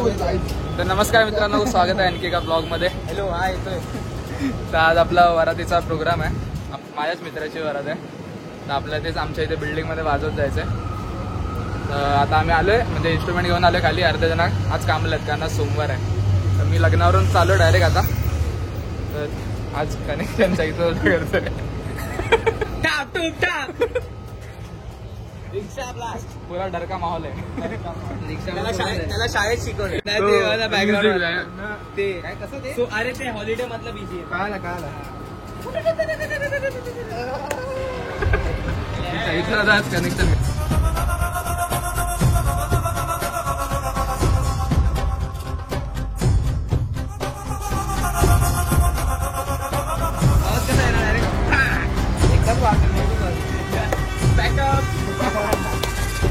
तर नमस्कार मित्रांनो, स्वागत आहे आणखी एका ब्लॉगमध्ये. हॅलो, हा येतोय. तर आज आपला वरातीचा प्रोग्राम आहे. माझ्याच मित्राची वरात आहे. तर आपल्याला तेच आमच्या इथे बिल्डिंगमध्ये वाजवत जायचं आहे. तर आता आम्ही आलोय, म्हणजे इन्स्ट्रुमेंट घेऊन आलोय खाली. अर्धे जण आज कामाला आहेत कारण आज सोमवार आहे. तर मी लग्नावरून चालू डायरेक्ट आता. तर आज कनेक्शनच्या इथं करतोय. पुरा डर का माहोल आहे. त्याला शाळेत शिकवलं बॅकग्राऊंड ते काय कसं ते. अरे ते हॉलिडे मधलं बीजी कळालं इथं आज कनेक्शन.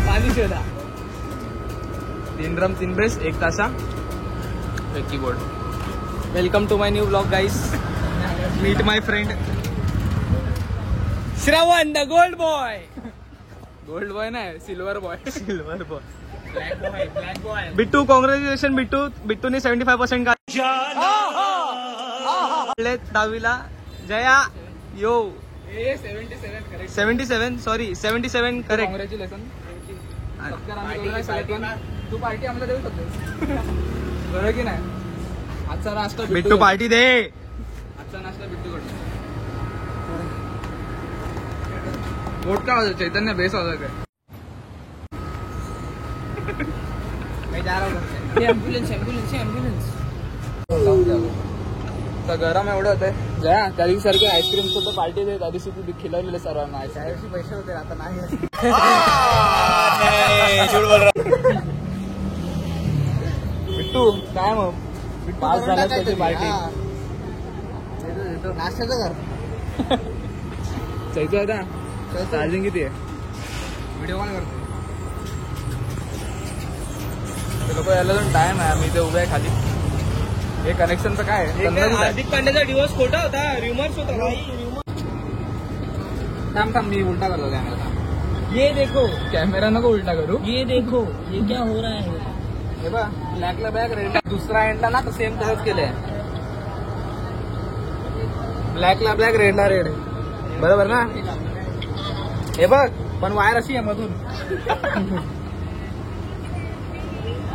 पाणी शोधा. 3 ड्रम 3 बेस 1 ताशा 1 keyboard. Welcome to my new blog guys. Meet my friend Shravan the gold boy. Gold boy नाही, silver boy. Silver boy, black boy. Bittu, congratulation बिट्टूने 75% काढले 10वीला. जया यो 77 सॉरी 77 करेक्ट. कॉंग्रॅच्युलेशन. तू पार्टी आम्हाला देऊ शकतो बरं की नाही. आजचा नाश्ता बिट्टू पार्टी दे. आजचा नाश्ता बिट्टू कडून. वोट का वाजव, चैतन्य बेस वाजव काय. ॲम्ब्युलन्स तर गरम एवढं होतंय. जया त्या दिवशी सारखी आईस्क्रीम सुद्धा पार्टी दे. त्या दिवशी तू खिलवलेलं सर्वांना. त्यादिवशी पैसे होते, आता नाही. बिट्टू काय मग पास झाला त्याची पार्टी. नाश्त्याचं घर चैतू आता चार्जिंग किती आहे. व्हिडिओ कॉल करतो. लोक यायला जाऊन टाइम आहे. आम्ही इथे उभे आहे खाली. हे कनेक्शनचं काय आहे. हार्दिक पांड्याचा डिवोर्स खोटा होता, र्युमर्स होता. थांब मी उलटा करतो कॅमेरा. ये देखो, कॅमेरा नको उलटा करू. ये देखो ये क्या हो रहा है. हे बघ, ब्लॅकला ब्लॅक रेडला दुसरा एंडला ना तर सेम तसंच केलंय. ब्लॅकला ब्लॅक रेडला रेड, बरोबर ना. हे बघ पण वायर अशी आहे मधून.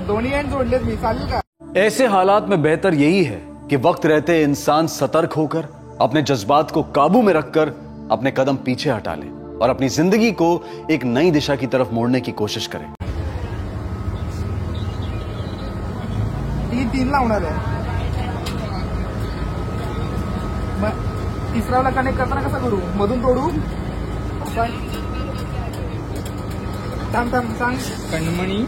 दोन्ही एंड जोडलेत मी. चालू का. ऐसे हालात में बेहतर यही है कि वक्त रहते इंसान सतर्क होकर अपने जज्बात को काबू में रखकर अपने कदम पीछे हटा ले और अपनी जिंदगी को एक नई दिशा की तरफ मोड़ने की कोशिश करे. 3 लावणार आहे. मग तिसराला कनेक्ट करताना कसं करू. मधून तोडू. थांब सांग. कणमणी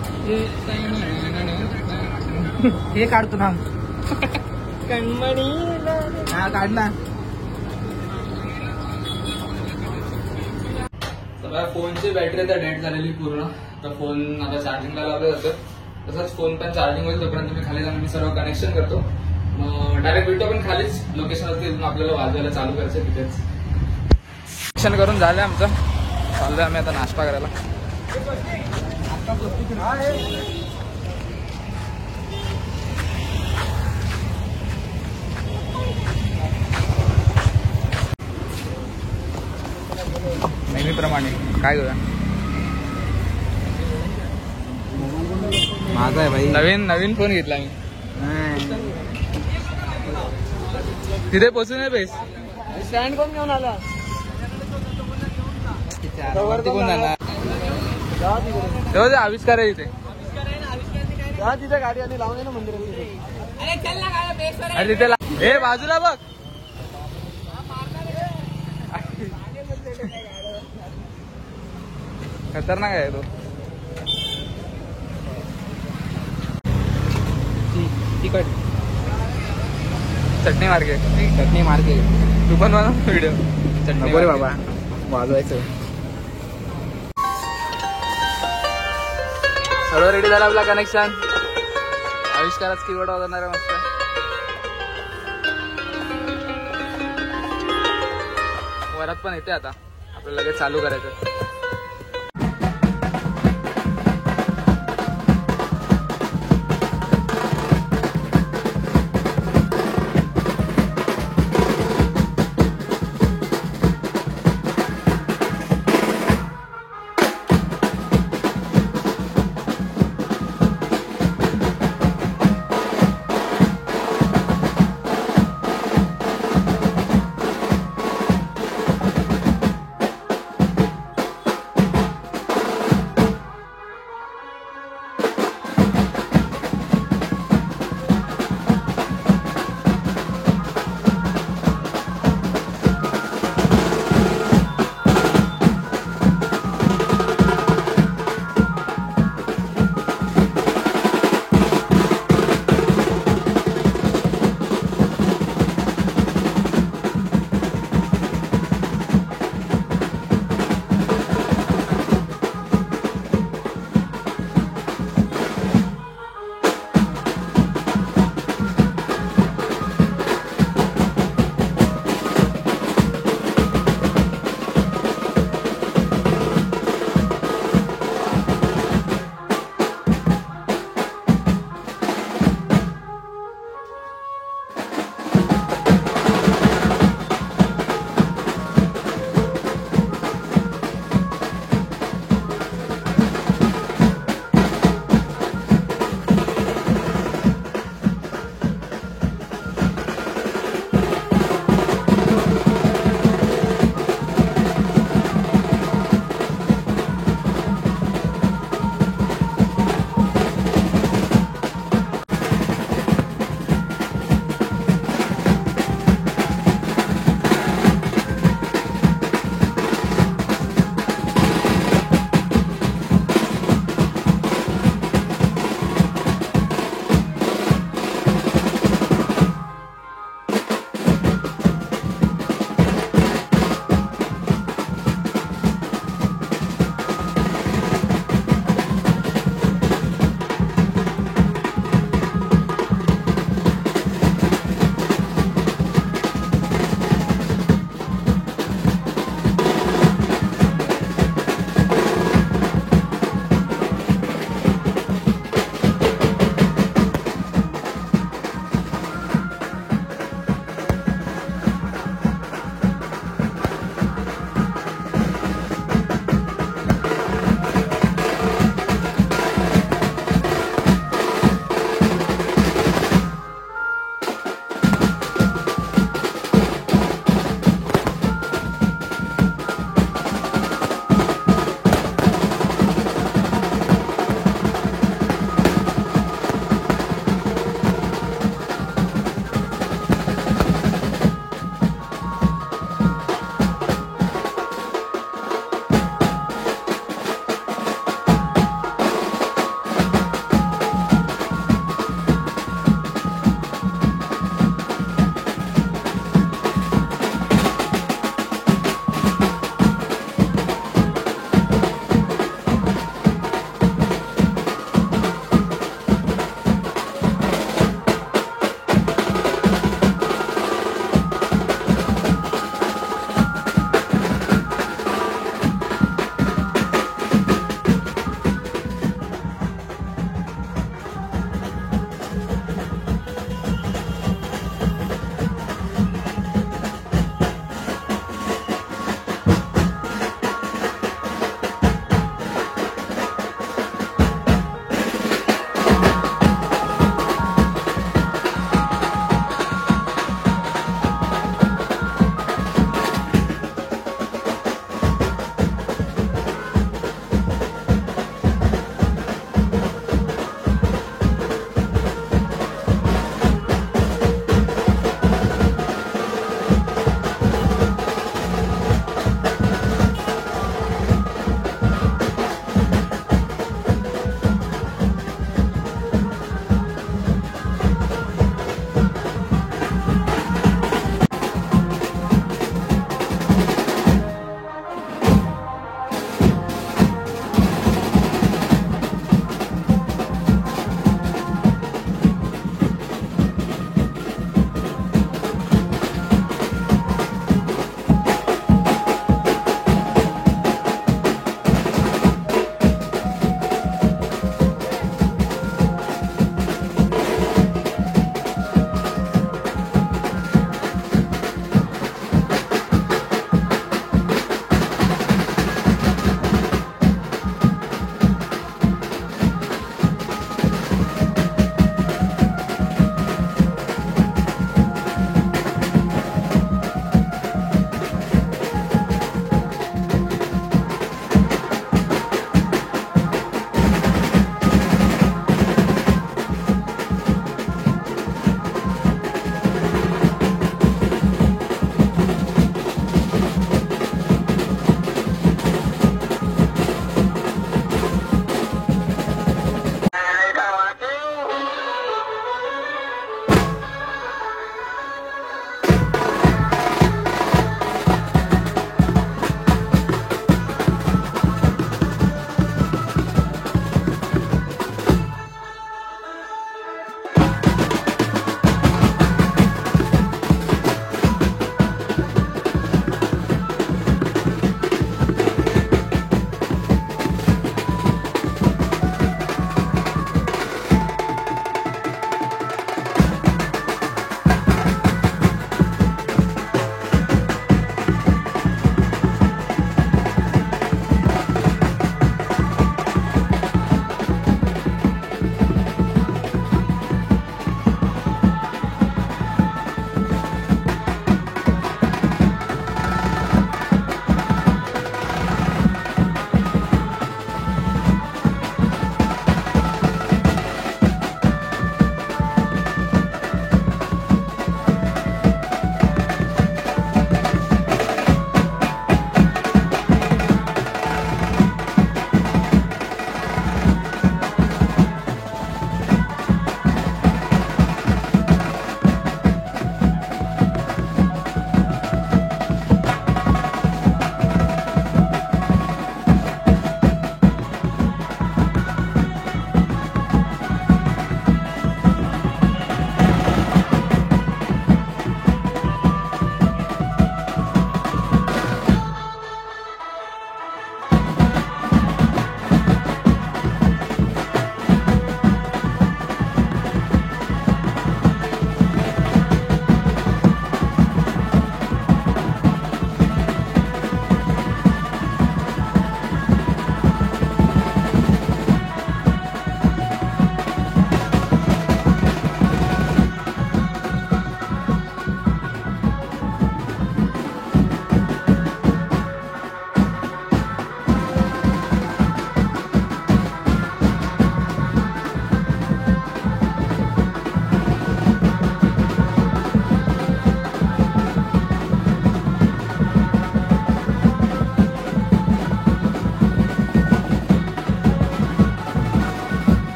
हे काढतो थांब. कणमणी हा काढला. फोनची बॅटरी आता डेड झालेली पूर्ण. तर फोन आता चार्जिंगला लावलं जातं. तसंच फोन पण चार्जिंग होईल. तोपर्यंत मी खाली जाऊन मी सर्व कनेक्शन करतो. मग डायरेक्ट भेटतो पण खालीच लोकेशनवरती आपल्याला वाजवायला चालू करायचं तिथेच. कनेक्शन करून झालं आमचं. चाललोय आम्ही आता नाश्ता करायला. नेहमीप्रमाणे काय करूया. माझा आहे भाई. नवीन फोन घेतला मी. तिथे पोहोचून आहे बेस. स्टँड कोण घेऊन आला. कोण जाणार. तेव्हा आविष्कार आहे तिथे. तिथे गाडी आली लावून ना मंदिरात. अरे तिथे हे बाजूला बघ. खतरनाक आहे तो. तिकट चटणी मार्के. तू पण बनव व्हिडिओ. चटणी रे बाबा वाजवायचं. सर्व रेडी झाला आपला कनेक्शन. आविष्कारात कीबोर्ड वाजवणार आहे मस्त. वरात पण येते आता. आपल्याला लगेच चालू करायचं.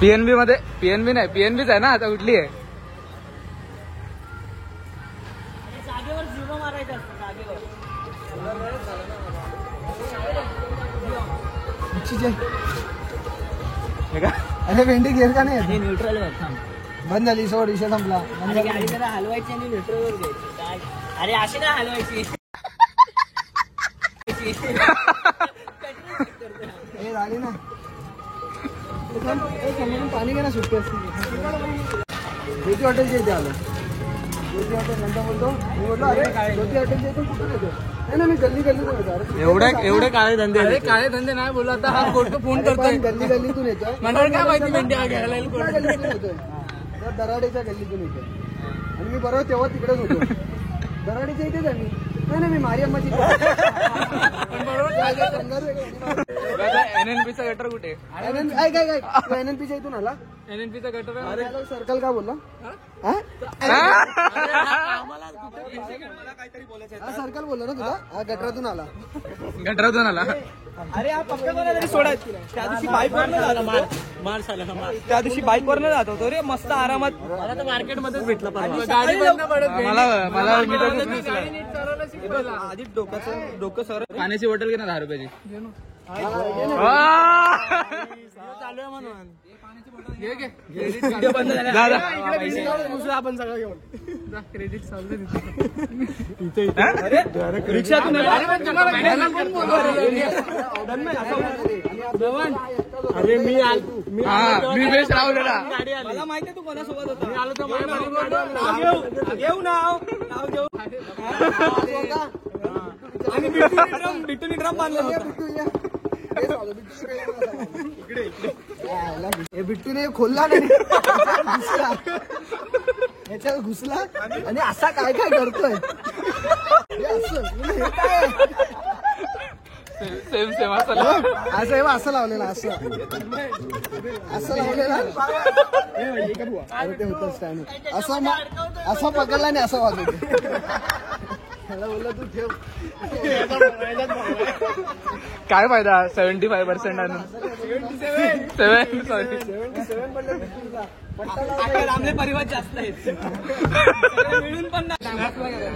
पीएनबी मध्ये पीएनबी नाही पीएनबीच आहे ना आता कुठली आहे. जागेवर झिरो मारायचं असतं जागेवर. अरे भेंडी घेर का नाही न्यूट्रल बंद झाली सोड विषय संपला. गाडी जरा हलवायची आणि न्यूट्रलवर घ्यायची काय. अरे अशी नाही हलवायची. हे झाली ना पाणी घे ना सुट्टी असते. ज्योती हॉटेलच्या इथे आलो. ज्योती हॉटेल नंतर बोलतो मी बोललो अरे ज्योती हॉटेलच्या इथून कुठून येतो. नाही मी गल्ली गल्लीतून येतो. एवढे काळे धंदे. अरे काळे धंदे नाही बोलू आता हा फोटो फोन करतोय. गल्ली गल्लीतून येतोय. मला काय माहिती भेंडी घ्यायला गल्लीतून येतोय. तर दराडेच्या गल्लीतून येतोय आणि मी बरोबर तेव्हा तिकडेच होतो. दराडेच्या इथेच आहे मी. नाही मी मारियम्माची एनएनपीचा गटर कुठे. काय एनएनपीच्या इथून आला. एनएनपीचा गटर सर्कल का बोलला सर्कल बोलला ना तुला. हा गटरातून आला. गटरातून आला. अरे हा पक्का कोणा तरी सोडायच. त्या दिवशी बाईकवर न झाला मार त्या दिवशी बाईकवर न जात होतो रे मस्त आरामात. मला तर मार्केटमध्येच भेटला गाडी मला आधी डोकं सर. पाण्याची बॉटल घे ना 10 रुपयाची. चालू आहे म्हणून आपण सगळं घेऊन क्रेडिट चालू रिक्षातून अरे मी बेस्ट राहुलेला. मला माहितीये तू कोणासोबत होता. मी आलो तर घेऊ नाव घेऊ. आणि बिट्टूनी ड्रम बांधला होता. बिट्टूने खोलला नाही याच्यात घुसला आणि असा काय काय करतोय. सेम सेम असं असं लावलेलं असं लावलेलं ते होतं स्टँड. असं पकडला आणि असं वाजवतो. त्याला बोलला तू ठेव. काय फायदा 75% आणून 77 आपले परिवार जास्त आहेत मिळून पण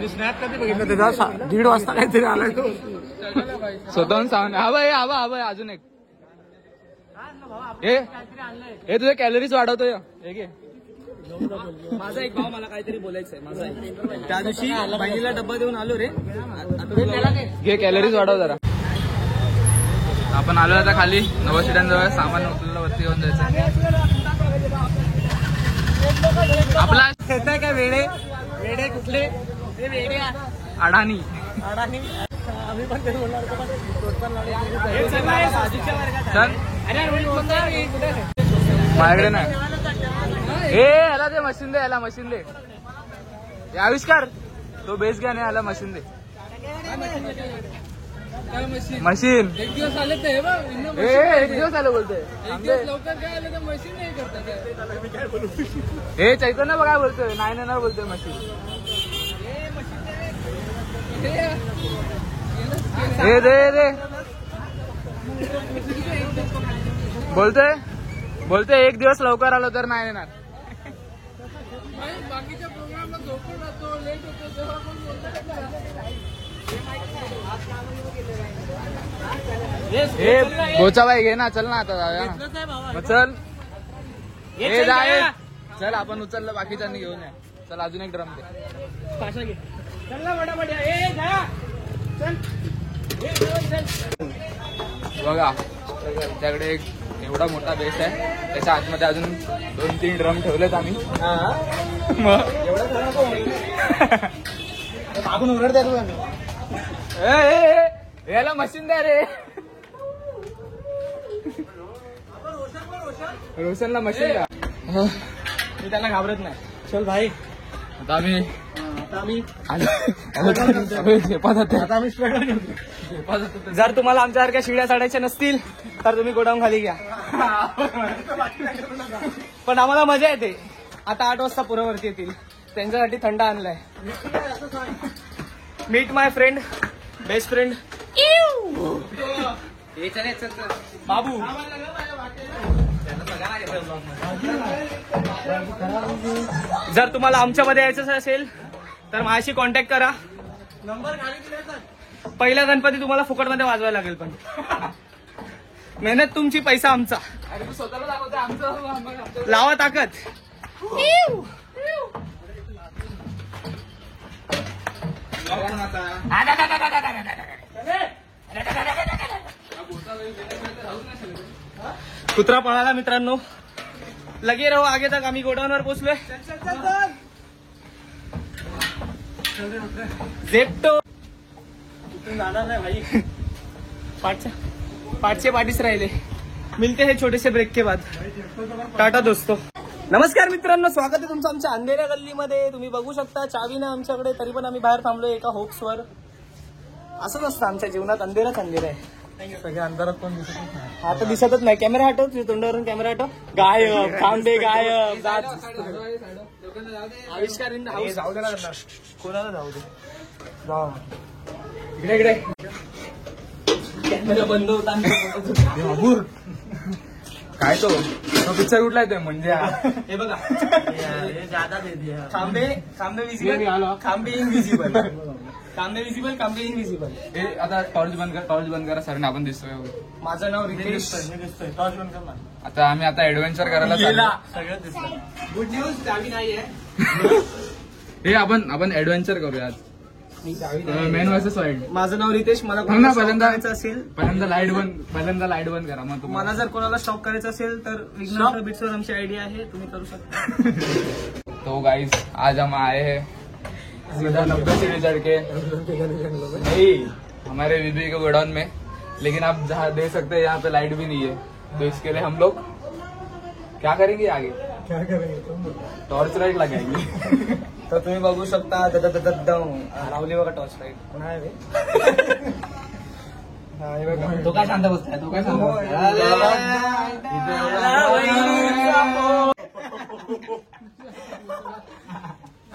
स्नॅप कधी बघितलं त्याचा 1:30 वाजता काहीतरी आलाय तो स्वतःहून सांग. हा भाई अजून एक हे तुझे कॅलरीज वाढवतोय. माझा एक भाव मला काहीतरी बोलायचंय. माझा त्या दिवशी बहिणीला डब्बा देऊन आलो रे. घे कॅलरीज वाढव जरा. आपण आलो आता खाली नवशिड्यांजवळ सामान उचललं वरती घेऊन जायचं. आपला येत काय वेडे कुठले वेडे अडाणी आम्ही पण ते बोलणार होतो. चल माझ्याकडे नाही. याला दे मशीन दे. याला मशीन दे. आविष्कार तो बेस घ्या. याला मशीन दे. मशीन एक दिवस आले ते एक दिवस आलं बोलतोय. लवकर काय आलं तर मशीन नाही करतात. हे चैतन्य बघा बोलतोय. नाही नेणार बोलतोय मशीन. हे दे बोलतोय एक दिवस लवकर आलो तर नाही येणार. बाकीच्या प्रोग्रामला झोपून राहतो. लेट होतो तेव्हा पण गोचाबाई घे ना. चल ना आता जाऊया ना. चल चल आपण उचललं बाकीच्यांनी घेऊन या. चल अजून एक ड्रम दे. बघा त्याच्याकडे एक एवढा मोठा बेस आहे. त्याच्या आतमध्ये अजून 2-3 ड्रम ठेवलेत आम्ही. आपण ओरडते याला मशीन द्या रे. रोशनला मशीन द्या. मी त्यांना घाबरत नाही. चल भाई आता आम्ही जर तुम्हाला आमच्यासारख्या शिड्या चढायच्या नसतील तर तुम्ही गोडाऊन खाली घ्या. पण आम्हाला मजा येते. आता 8 वाजता पुरावरती येतील. त्यांच्यासाठी थंड आणलाय. Meet my friend best friend बाबू. जर तुम्हाला आमच्यामध्ये यायचं असेल तर माझ्याशी कॉन्टॅक्ट करा. पहिला गणपती तुम्हाला फुकटमध्ये वाजवायला लागेल, पण मेहनत तुमची, पैसा आमचा. अरे तू स्वतःला दाखवते आमचं लावा ताकद. कुत्रा पळाला मित्रांनो. लगे राहू आगे तक. आम्ही गोडाऊनवर पोहोचलोय. झेप्टो जाणार नाही भाई. पाठचे पाठीच राहिले. मिलते हैं छोटे से ब्रेक के बाद. टाटा दोस्तो. नमस्कार मित्रांनो, स्वागत आहे तुमचं आमच्या अंधेऱ्या गल्लीमध्ये. तुम्ही बघू शकता चावी ना आमच्याकडे, तरी पण आम्ही बाहेर थांबलोय एका होप्सवर. असंच असतं आमच्या जीवनात, अंधेराच अंधेरा आहे. सगळ्या अंधारात पण दिसत नाही. आता दिसतच नाही. कॅमेरा हटव, तुझ्या तोंडावरून कॅमेरा हटव. गायब, थांबे गायब. आविष्कार इन द हाऊस. जाऊ दे ना, कोणाला जाऊ दे. इकडे इकडे कॅमेरा बंद होता. काय तो पिक्चर कुठला येतोय म्हणजे हे बघा, खांबे विजिबल, खांबे इनविजिबल. खांबे विजिबल, खांबे इनविजिबल. हे आता टॉर्च बंद करा सर, आपण दिसतोय. माझं नाव रितेश. आता आम्ही ऍडव्हेंचर करायला चाललो. सगळं दिसतं. गुड न्यूज, चावी नाहीये. हे आपण ऍडव्हेंचर करूया आज. Main versus wild. माझं नाव रितेश. मला ना, कोणाला पहिल्यांदा- करायचं असेल, पहिल्यांदा लाईट बंद करा. मग मला जर कोणाला स्टॉप करायचं असेल तर विघ्नेश्वर बिट्सवर आमची आयडिया आहे, तुम्ही करू शकता. तो गाइस आज हम आए हैं सीधा 90 सीढ़ी चढ़ के नहीं हमारे विधि के गोडाउन में, लेकिन आप जहाँ देख सकते हैं यहाँ पे लाइट भी नहीं है, तो इसके लिए हम लोग क्या करेंगे आगे? क्या करेंगे? टॉर्च लाइट लगाएंगे. तर तुम्ही बघू शकता. लावली बघा टॉर्च लाईट. नाही तो काय शांत बसताय, तो काय शांत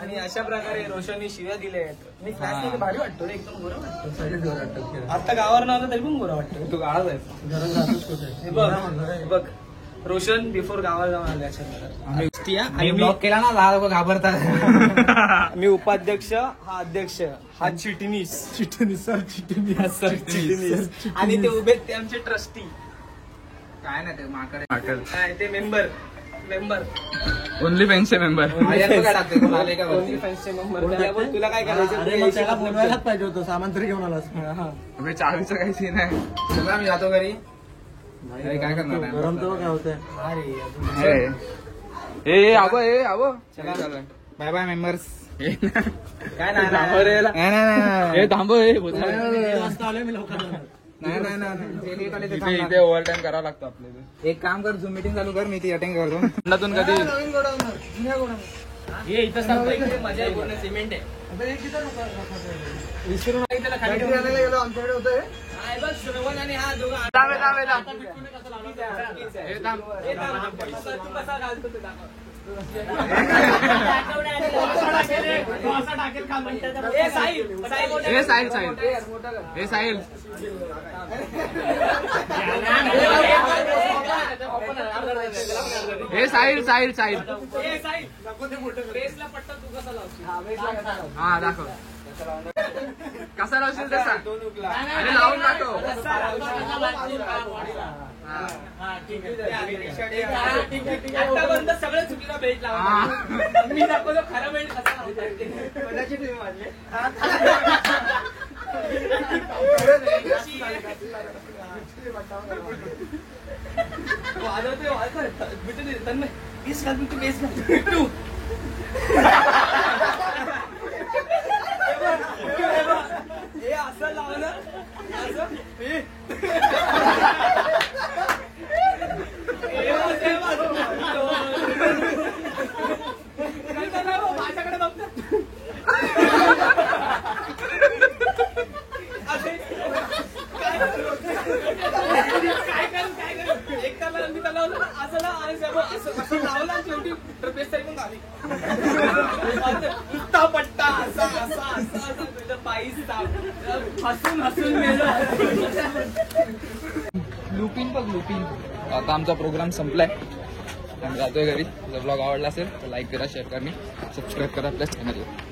आणि अशा प्रकारे रोशनने शिव्या दिल्या आहेत. मी फ्लॅश भारी वाटतो रे, एकदम गोरा वाटतो. आता गावावर ना आलं तरी पण गोरा वाटतो. तू गाळा जायचं. हे बघ रोशन बिफोर गावाला जाऊन आले. अशा मी ब्लॉक केला ना, लहान लोक घाबरतात. मी उपाध्यक्ष, हा अध्यक्ष, हा चिटणीस. आणि ते उभे ते आमचे ट्रस्टी. काय नाही ते माकड काय ते मेंबर ओनली फॅन्सचे मेंबर. ओनली फॅन्सचे मेंबर. तुला काय करायचं? बोलवायलाच पाहिजे होतं, सामान तरी घेऊन आलास. चावीचं काही सीन आहे. चला मी जातो घरी. अरे काय करणार आहे? गरम तर काय होतंय. ए आबो बाय बाय मेंबर्स. काय नाही थांबव. मी लवकर इथे ओव्हर टाइम करावा लागतो आपल्याला. एक काम कर, झूम मीटिंग चालू कर, मी ती अटेंड करतो. खंडातून कधी नवीन गोडाऊन, जुन्या गोडाऊन. हे इथं सांगतो, इकडे मजा आहे, पूर्ण सिमेंट आहे. विसरून त्याला खाली आणायला गेलो, आमच्याकडे होतं हे. बघ श्रवण आणि हा दोघं साहिल हा दाखव कसा लावशील तसा. अरे लावून दाखव. सगळं चुकीला बेल्ट लावा. मी दाखवतो खरा बेल्ट कसा लावतात. कदाचित तुम्ही मानले. बेस घाल तू, बेस घाल. हे असं लावलं असं. माझ्याकडे बघतो. काय कर एक त्याला मी त्याला असं असं लावलं आणि शेवटी बेस तरी पण घाली. नुसता पट्टा असा असा असा तुझं पायीच हसून लुपिन बघ लुपिन. आता आमचा प्रोग्राम संपलाय. आम्ही जातोय घरी. जर ब्लॉग आवडला असेल तर लाईक करा, शेअर करा, सबस्क्राईब करा आपल्या चॅनलला.